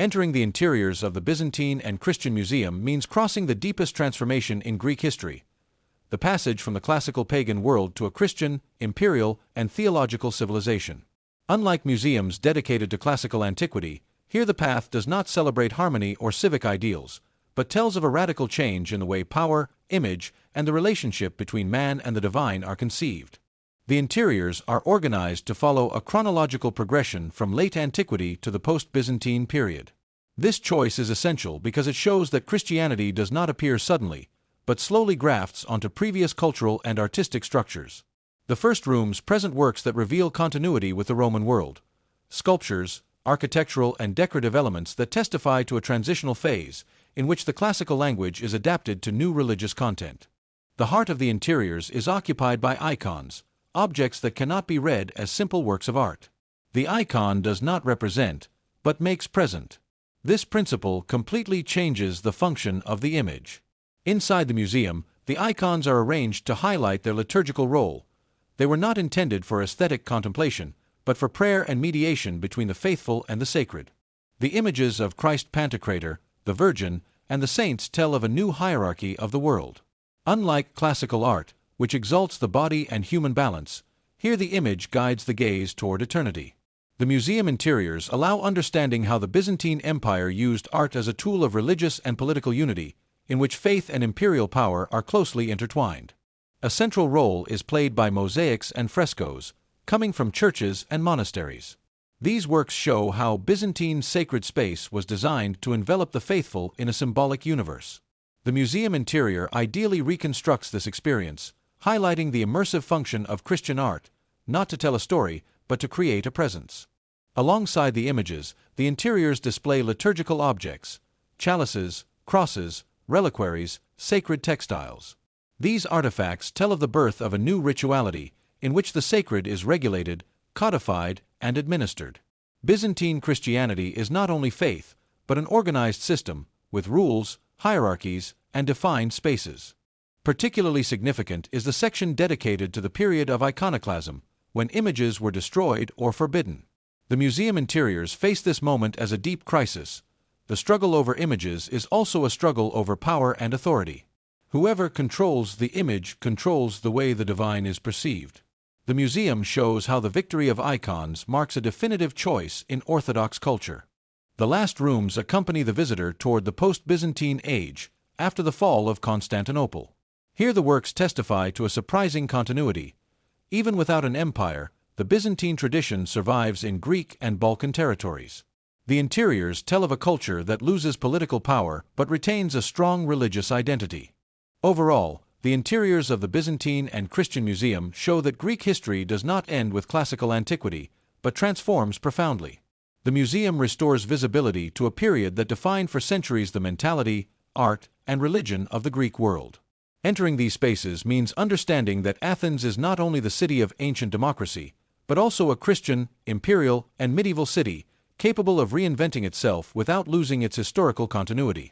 Entering the interiors of the Byzantine and Christian Museum means crossing the deepest transformation in Greek history, the passage from the classical pagan world to a Christian, imperial, and theological civilization. Unlike museums dedicated to classical antiquity, here the path does not celebrate harmony or civic ideals, but tells of a radical change in the way power, image, and the relationship between man and the divine are conceived. The interiors are organized to follow a chronological progression from late antiquity to the post-Byzantine period. This choice is essential because it shows that Christianity does not appear suddenly, but slowly grafts onto previous cultural and artistic structures. The first rooms present works that reveal continuity with the Roman world, sculptures, architectural and decorative elements that testify to a transitional phase in which the classical language is adapted to new religious content. The heart of the interiors is occupied by icons, objects that cannot be read as simple works of art. The icon does not represent, but makes present. This principle completely changes the function of the image. Inside the museum, the icons are arranged to highlight their liturgical role. They were not intended for aesthetic contemplation, but for prayer and mediation between the faithful and the sacred. The images of Christ Pantocrator, the Virgin, and the saints tell of a new hierarchy of the world. Unlike classical art, which exalts the body and human balance, here the image guides the gaze toward eternity. The museum interiors allow understanding how the Byzantine Empire used art as a tool of religious and political unity, in which faith and imperial power are closely intertwined. A central role is played by mosaics and frescoes, coming from churches and monasteries. These works show how Byzantine sacred space was designed to envelop the faithful in a symbolic universe. The museum interior ideally reconstructs this experience, highlighting the immersive function of Christian art, not to tell a story, but to create a presence. Alongside the images, the interiors display liturgical objects, chalices, crosses, reliquaries, sacred textiles. These artifacts tell of the birth of a new rituality, in which the sacred is regulated, codified, and administered. Byzantine Christianity is not only faith, but an organized system, with rules, hierarchies, and defined spaces. Particularly significant is the section dedicated to the period of iconoclasm, when images were destroyed or forbidden. The museum interiors face this moment as a deep crisis. The struggle over images is also a struggle over power and authority. Whoever controls the image controls the way the divine is perceived. The museum shows how the victory of icons marks a definitive choice in Orthodox culture. The last rooms accompany the visitor toward the post-Byzantine age, after the fall of Constantinople. Here the works testify to a surprising continuity. Even without an empire, the Byzantine tradition survives in Greek and Balkan territories. The interiors tell of a culture that loses political power but retains a strong religious identity. Overall, the interiors of the Byzantine and Christian Museum show that Greek history does not end with classical antiquity, but transforms profoundly. The museum restores visibility to a period that defined for centuries the mentality, art, and religion of the Greek world. Entering these spaces means understanding that Athens is not only the city of ancient democracy, but also a Christian, imperial, and medieval city, capable of reinventing itself without losing its historical continuity.